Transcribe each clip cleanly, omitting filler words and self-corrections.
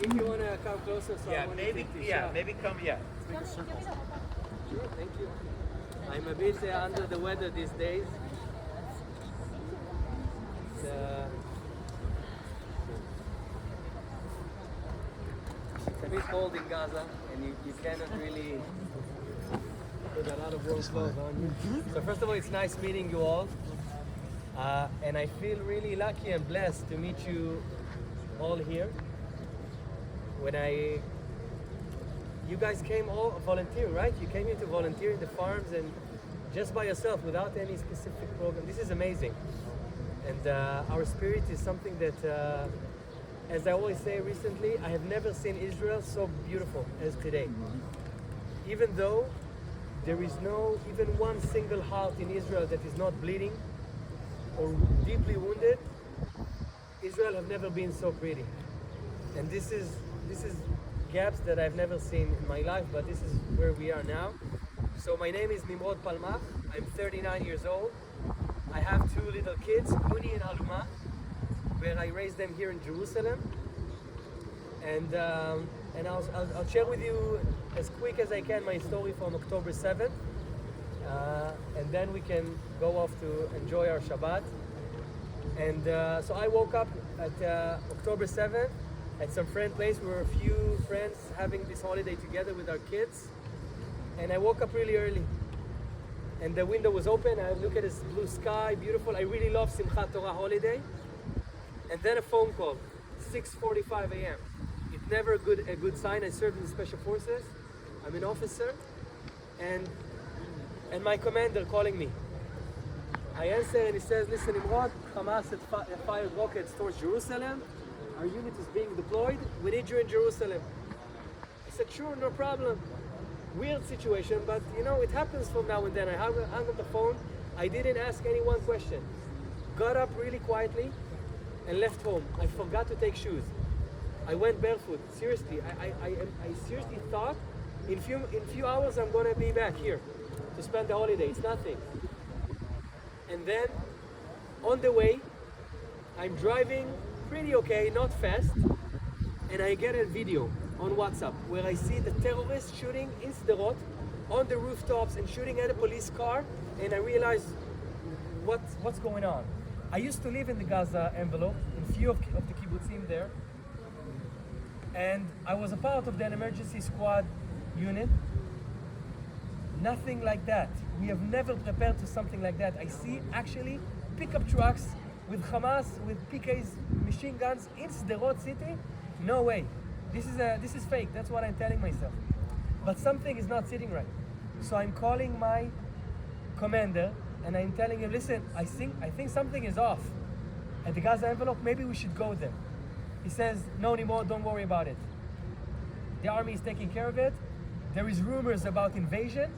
If you want to come closer, so I want to take this shot. maybe come, yeah. Sure, thank you. I'm a bit under the weather these days. It's a bit cold in Gaza, and you cannot really put a lot of warm clothes on you. So first of all, it's nice meeting you all. And I feel really lucky and blessed to meet you all here. You guys came all volunteer, right? You came here to volunteer in the farms and just by yourself without any specific program. This is amazing. And our spirit is something that, as I always say recently, I have never seen Israel so beautiful as today. Even though there is no even one single heart in Israel that is not bleeding or deeply wounded, Israel have never been so pretty. And this is gaps that I've never seen in my life, but this is where we are now. So my name is Nimrod Palmach. I'm 39 years old. I have two little kids, Uni and Aluma, where I raised them here in Jerusalem. And I'll share with you as quick as I can my story from October 7th. And then we can go off to enjoy our Shabbat. And so I woke up at October 7th at some friend place. We were a few friends having this holiday together with our kids. And I woke up really early. And the window was open. I look at this blue sky, beautiful. I really love Simchat Torah holiday. And then a phone call, 6:45 a.m. It's never a good sign. I served in the Special Forces. I'm an officer. And my commander calling me. I answer and he says, listen, Nimrod, Hamas had fired rockets towards Jerusalem. Our unit is being deployed. We need you in Jerusalem. I said, sure, no problem. Weird situation, but it happens from now and then. I hung up the phone. I didn't ask any one question. Got up really quietly and left home. I forgot to take shoes. I went barefoot. Seriously, I seriously thought in few hours I'm gonna be back here to spend the holiday. It's nothing. And then on the way, I'm driving pretty okay, not fast, and I get a video on WhatsApp where I see the terrorists shooting in Sderot on the rooftops and shooting at a police car, and I realize what's going on. I used to live in the Gaza envelope, in few of the kibbutzim there, and I was a part of the emergency squad unit. Nothing like that. We have never prepared to something like that. I see actually pickup trucks with Hamas, with PKs, machine guns in Sderot city. No way. This is fake. That's what I'm telling myself. But something is not sitting right. So I'm calling my commander and I'm telling him, listen, I think something is off at the Gaza envelope. Maybe we should go there. He says, no, Nimrod, don't worry about it. The army is taking care of it. There is rumors about invasion,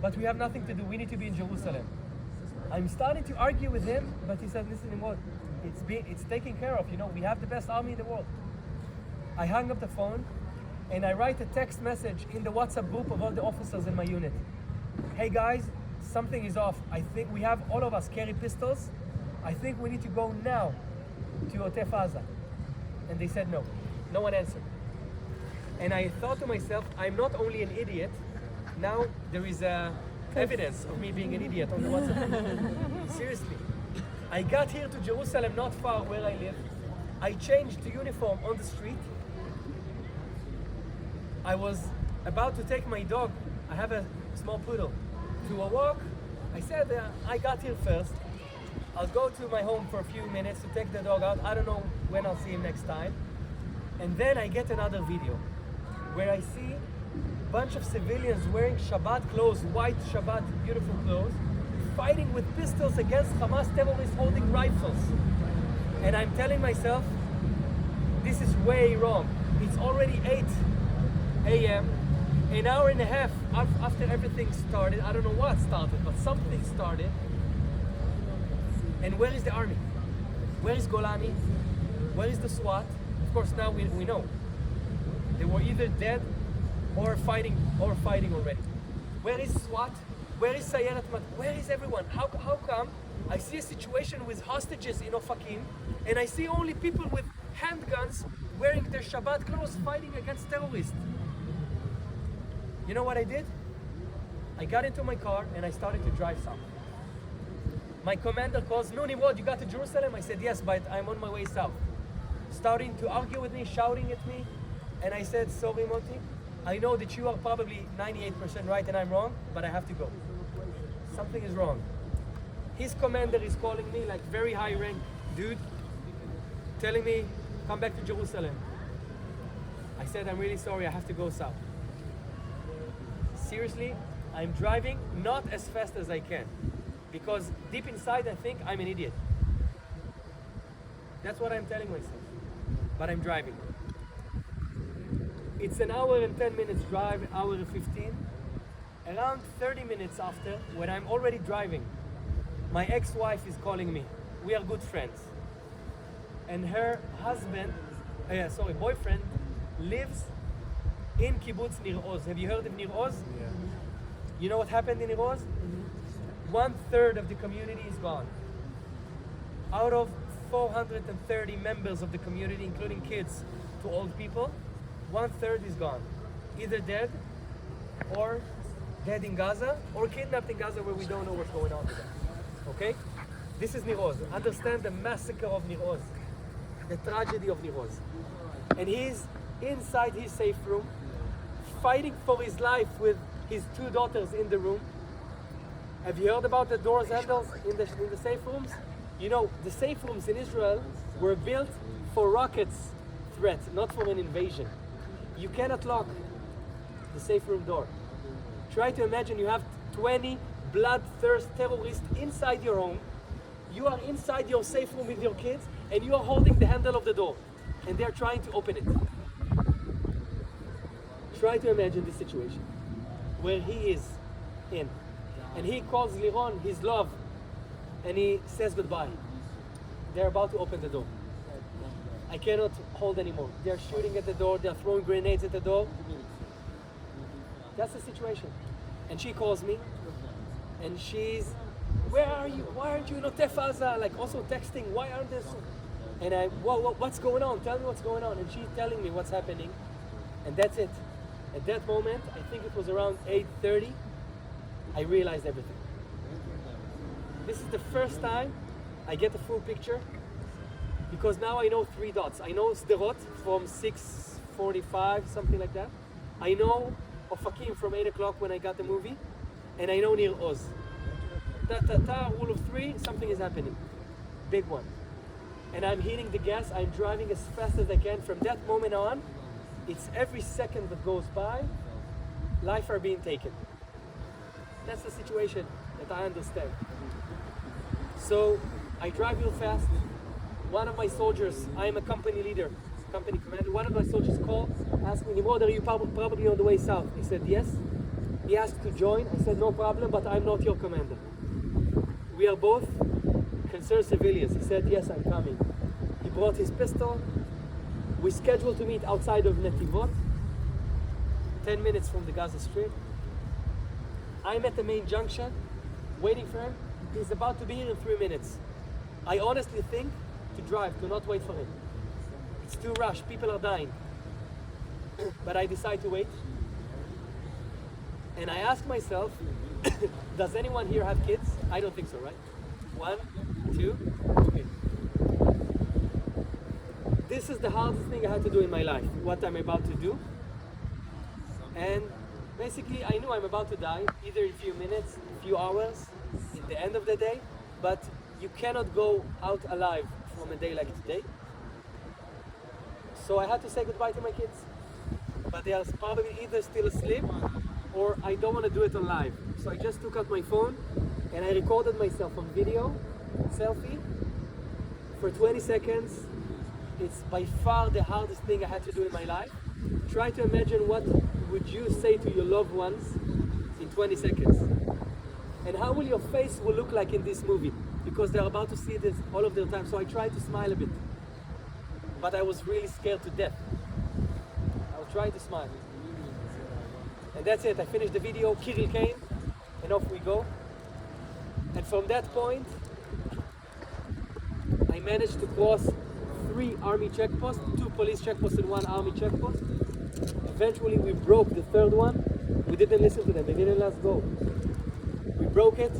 but we have nothing to do. We need to be in Jerusalem. I'm starting to argue with him, but he said, listen, Nimrod, it's taken care of. We have the best army in the world. I hung up the phone and I write a text message in the WhatsApp group of all the officers in my unit. Hey guys, something is off. I think we have, all of us carry pistols. I think we need to go now to Otef Aza. And they said no. No one answered. And I thought to myself, I'm not only an idiot, now there is evidence of me being an idiot on the WhatsApp group. Seriously. I got here to Jerusalem, not far where I live. I changed to uniform on the street. I was about to take my dog, I have a small poodle, to a walk. I said, I got here first. I'll go to my home for a few minutes to take the dog out. I don't know when I'll see him next time. And then I get another video where I see a bunch of civilians wearing Shabbat clothes, white Shabbat, beautiful clothes, fighting with pistols against Hamas terrorists holding rifles. And I'm telling myself, this is way wrong. It's already 8 a.m., an hour and a half after everything started. I don't know what started, but something started. And where is the army? Where is Golani? Where is the SWAT? Of course, now we know. They were either dead or fighting already. Where is SWAT? Where is Sayeret Mat? Where is everyone? How come I see a situation with hostages in Ofakim and I see only people with handguns, wearing their Shabbat clothes, fighting against terrorists. You know what I did? I got into my car and I started to drive south. My commander calls, "No, Nimrod, you got to Jerusalem?" I said, "Yes, but I'm on my way south." Starting to argue with me, shouting at me. And I said, "Sorry, Moti, I know that you are probably 98% right and I'm wrong, but I have to go. Something is wrong." His commander is calling me, like very high rank dude, telling me, "Come back to Jerusalem." I said, "I'm really sorry, I have to go south." Seriously, I'm driving not as fast as I can, because deep inside I think I'm an idiot. That's what I'm telling myself. But I'm driving. It's an hour and 10 minutes drive, hour and 15. Around 30 minutes after, when I'm already driving, my ex-wife is calling me. We are good friends. And her boyfriend lives in Kibbutz Nir Oz. Have you heard of Nir Oz? Yeah. You know what happened in Nir Oz? 1/3 of the community is gone. Out of 430 members of the community, including kids to old people, 1/3 is gone. Either dead, or dead in Gaza, or kidnapped in Gaza where we don't know what's going on with them. Okay? This is Nir Oz. Understand the massacre of Nir Oz, the tragedy of Nir Oz. And he's inside his safe room, fighting for his life with his 2 daughters in the room. Have you heard about the doors handles in the safe rooms? You know, the safe rooms in Israel were built for rockets threat, not for an invasion. You cannot lock the safe room door. Try to imagine you have 20 bloodthirst terrorists inside your home. You are inside your safe room with your kids, and you are holding the handle of the door, and they're trying to open it. Try to imagine this situation where he is in, and he calls Liron his love, and he says goodbye. They're about to open the door. I cannot hold anymore. They're shooting at the door, they're throwing grenades at the door. That's the situation. And she calls me, and she's, "Where are you? Why aren't you in Otef Aza?" Like also texting, "Why aren't this?" And I, what's going on? Tell me what's going on. And she's telling me what's happening. And that's it. At that moment, I think it was around 8:30, I realized everything. This is the first time I get a full picture, because now I know 3 dots. I know Sderot from 6:45, something like that. I know Ofakim from 8 o'clock when I got the movie, and I know Nir Oz. Rule of 3, something is happening. Big one. And I'm hitting the gas, I'm driving as fast as I can. From that moment on, it's every second that goes by, life are being taken. That's the situation that I understand. So I drive real fast. One of my soldiers, I am a company leader, company commander. One of my soldiers called, asked me, "Nimrod, are you probably on the way south?" I said, "Yes." He asked to join. I said, "No problem, but I'm not your commander. We are both concerned civilians." He said, "Yes, I'm coming." He brought his pistol. We scheduled to meet outside of Netivot, 10 minutes from the Gaza Strip. I'm at the main junction, waiting for him. He's about to be here in 3 minutes. I honestly think to drive, to not wait for him. It's too rushed, people are dying. But I decide to wait. And I ask myself, does anyone here have kids? I don't think so, right? 1, 2, okay. This is the hardest thing I had to do in my life, what I'm about to do. And basically I knew I'm about to die, either in a few minutes, a few hours, in the end of the day, but you cannot go out alive from a day like today. So I had to say goodbye to my kids. But they are probably either still asleep, or I don't want to do it on live. So I just took out my phone and I recorded myself on video, selfie, for 20 seconds. It's by far the hardest thing I had to do in my life. Try to imagine what would you say to your loved ones in 20 seconds. And how will your face will look like in this movie? Because they're about to see this all of their time. So I tried to smile a bit. But I was really scared to death. I was trying to smile. And that's it. I finished the video, Kirill came, and off we go. And from that point, I managed to cross 3 army checkposts, 2 police checkposts and 1 army checkpost. Eventually we broke the 3rd one. We didn't listen to them, they didn't let us go. We broke it,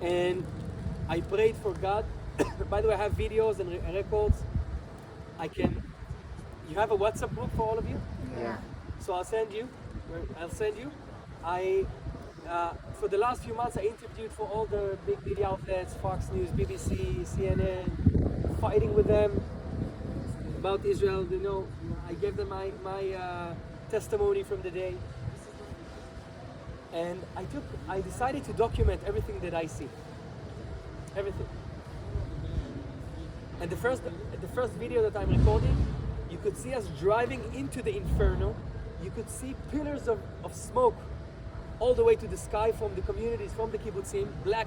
and I prayed for God. By the way, I have videos and records. You have a WhatsApp group for all of you? Yeah. So I'll send you. For the last few months, I interviewed for all the big media outlets, Fox News, BBC, CNN, fighting with them about Israel. You know, I gave them my testimony from the day. And I decided to document everything that I see. Everything. And the first video that I'm recording, you could see us driving into the inferno. You could see pillars of smoke all the way to the sky from the communities, from the kibbutzim, black,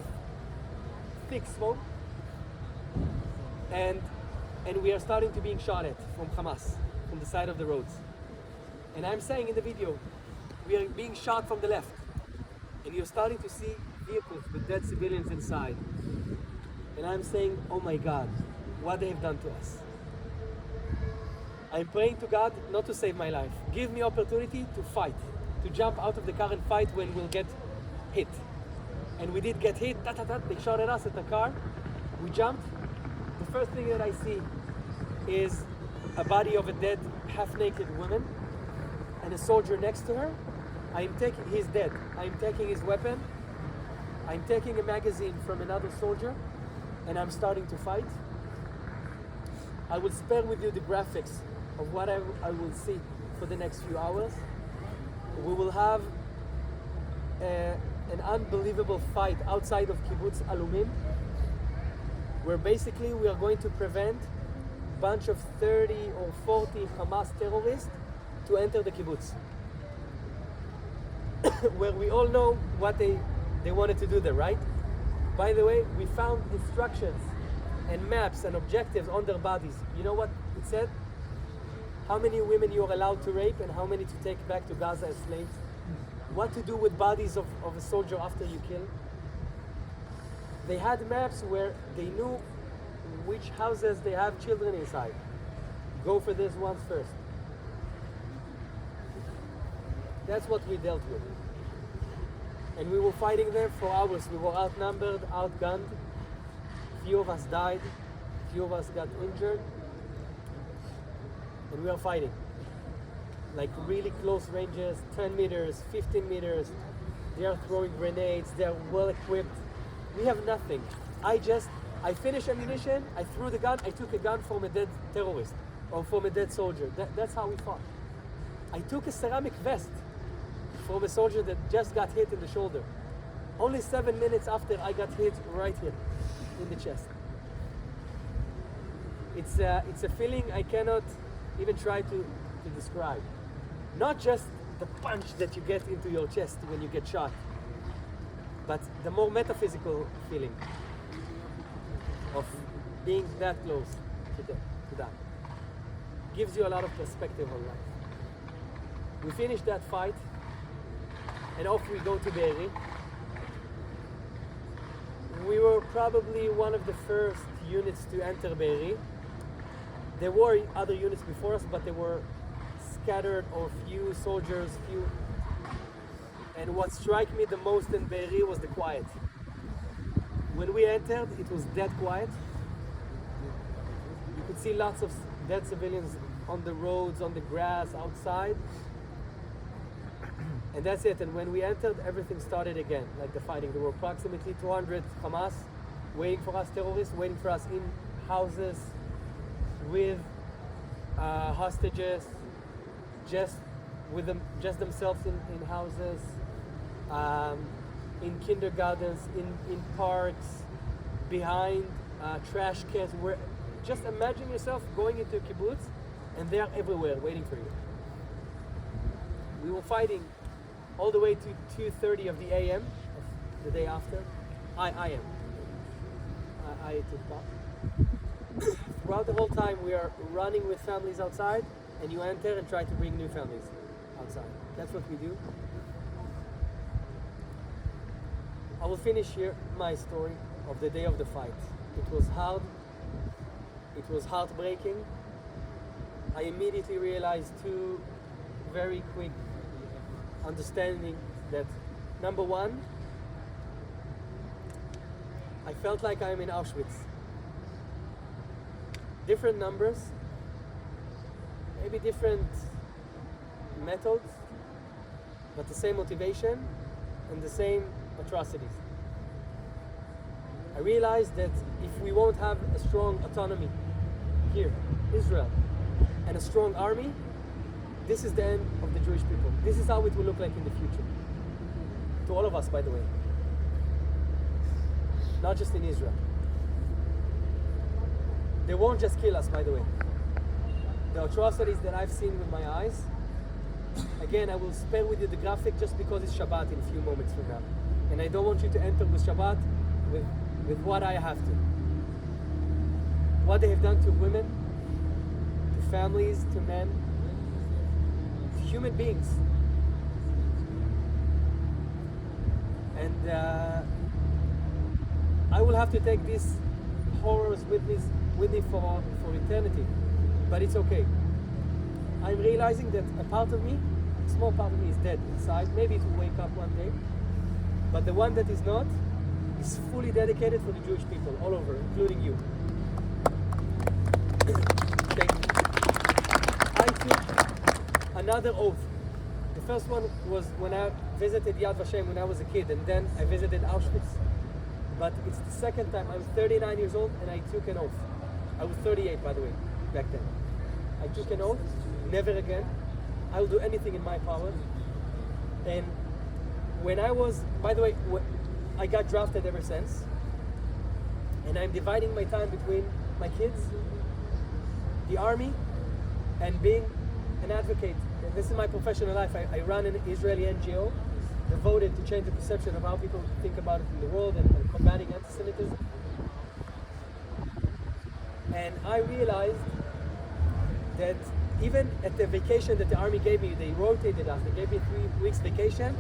thick smoke. And we are starting to being shot at from Hamas, from the side of the roads. And I'm saying in the video, we are being shot from the left. And you're starting to see vehicles with dead civilians inside. And I'm saying, oh my God, what they have done to us. I'm praying to God not to save my life. Give me opportunity to fight, to jump out of the car and fight when we'll get hit. And we did get hit, they shot at us at the car. We jumped. The first thing that I see is a body of a dead, half-naked woman and a soldier next to her. He's dead. I'm taking his weapon. I'm taking a magazine from another soldier, and I'm starting to fight. I will spare with you the graphics of what I will see for the next few hours. We will have an unbelievable fight outside of Kibbutz Alumim, where basically we are going to prevent a bunch of 30 or 40 Hamas terrorists to enter the kibbutz. Where we all know what they wanted to do there, right? By the way, we found instructions and maps and objectives on their bodies. You know what it said? How many women you are allowed to rape and how many to take back to Gaza as slaves. What to do with bodies of a soldier after you kill. They had maps where they knew which houses they have children inside. Go for this ones first. That's what we dealt with. And we were fighting them for hours. We were outnumbered, outgunned. Few of us died. Few of us got injured. And we are fighting. Like really close ranges, 10 meters, 15 meters. They are throwing grenades. They are well equipped. We have nothing. I finished ammunition. I threw the gun. I took a gun from a dead terrorist or from a dead soldier. That's how we fought. I took a ceramic vest from a soldier that just got hit in the shoulder. Only 7 minutes after I got hit right here in the chest. It's a feeling I cannot even try to describe. Not just the punch that you get into your chest when you get shot, but the more metaphysical feeling of being that close to that. Gives you a lot of perspective on life. We finished that fight, and off we go to Be'eri. We were probably one of the first units to enter Be'eri. There were other units before us, but they were scattered, or few soldiers, few. And what struck me the most in Be'eri was the quiet. When we entered, it was dead quiet. You could see lots of dead civilians on the roads, on the grass, outside. And that's it. And when we entered, everything started again, like the fighting. There were approximately 200 Hamas waiting for us, terrorists waiting for us in houses with hostages, just themselves in houses, in kindergartens, in parks, behind trash cans. Just imagine yourself going into a kibbutz, and they are everywhere waiting for you. We were fighting all the way to 2:30 of the a.m. of the day after. I took part. Throughout the whole time, we are running with families outside, and you enter and try to bring new families outside. That's what we do. I will finish here my story of the day of the fight. It was hard. It was heartbreaking. I immediately realized two very quick understanding that, number one, I felt like I'm in Auschwitz. Different numbers, maybe different methods, but the same motivation and the same atrocities. I realized that if we won't have a strong autonomy here, Israel, and a strong army, this is the end of the Jewish people. This is how it will look like in the future. To all of us, by the way. Not just in Israel. They won't just kill us, by the way. The atrocities that I've seen with my eyes, again, I will spare with you the graphic just because it's Shabbat in a few moments from now. And I don't want you to enter with Shabbat with what I have to. What they have done to women, to families, to men, to human beings. And I will have to take these horrors with me for eternity. But it's okay. I'm realizing that a part of me, a small part of me is dead inside. Maybe it will wake up one day. But the one that is not, is fully dedicated for the Jewish people, all over, including you. Thank you. I took another oath. The first one was when I visited Yad Vashem when I was a kid, and then I visited Auschwitz. But it's the second time. I'm 39 years old and I took an oath. I was 38, by the way, back then. I took an oath, never again. I will do anything in my power. And when I was, by the way, I got drafted ever since. And I'm dividing my time between my kids, the army, and being an advocate. This is my professional life. I run an Israeli NGO devoted to change the perception of how people think about it in the world and combating anti-Semitism. And I realized that even at the vacation that the army gave me, they rotated us, they gave me 3 weeks vacation.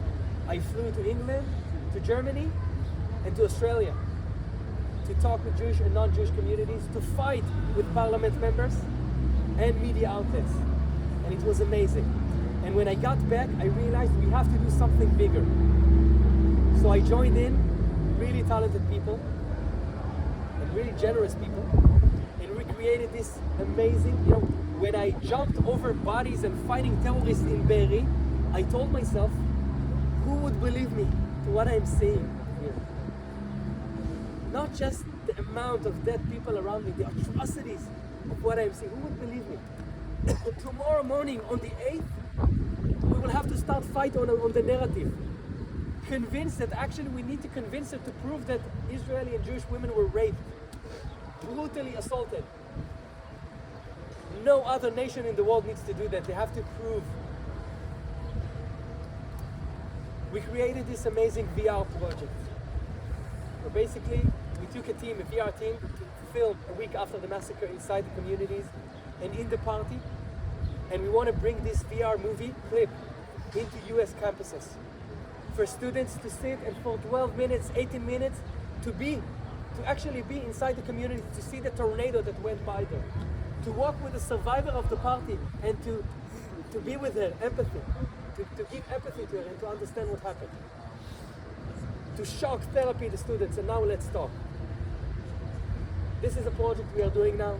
I flew to England, to Germany, and to Australia to talk with Jewish and non-Jewish communities, to fight with parliament members and media outlets. And it was amazing. And when I got back, I realized we have to do something bigger. So I joined in really talented people and really generous people, and we created this amazing, when I jumped over bodies and fighting terrorists in Be'eri, I told myself, who would believe me to what I'm saying here? Not just the amount of dead people around me, the atrocities of what I'm saying. Who would believe me? Tomorrow morning on the 8th, we will have to start fight on the narrative. Convinced that actually we need to convince them to prove that Israeli and Jewish women were raped, brutally assaulted. No other nation in the world needs to do that. They have to prove. We created this amazing VR project. So basically, we took a VR team, to film a week after the massacre inside the communities and in the party. And we want to bring this VR movie clip into US campuses for students to sit and for 12 minutes, 18 minutes to actually be inside the community, to see the tornado that went by there, to walk with the survivor of the party and to be with her, empathy, to give empathy to her and to understand what happened. To shock therapy the students, and now let's talk. This is a project we are doing now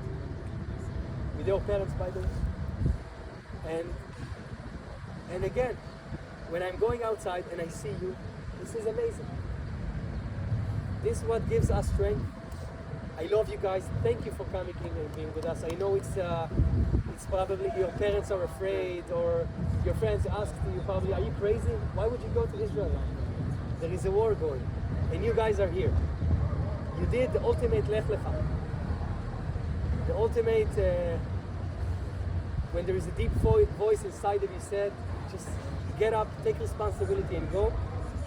with your parents, by the way. And again, when I'm going outside and I see you, this is amazing. This is what gives us strength. I love you guys. Thank you for coming in and being with us. I know it's probably your parents are afraid, or your friends ask you probably, are you crazy? Why would you go to Israel? There is a war going, and you guys are here. You did the ultimate Lech Lecha. The ultimate, when there is a deep voice inside of you said, just get up, take responsibility and go.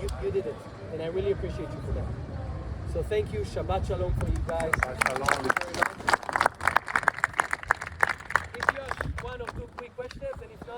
You did it, and I really appreciate you for that. So thank you. Shabbat Shalom for you guys. Shalom.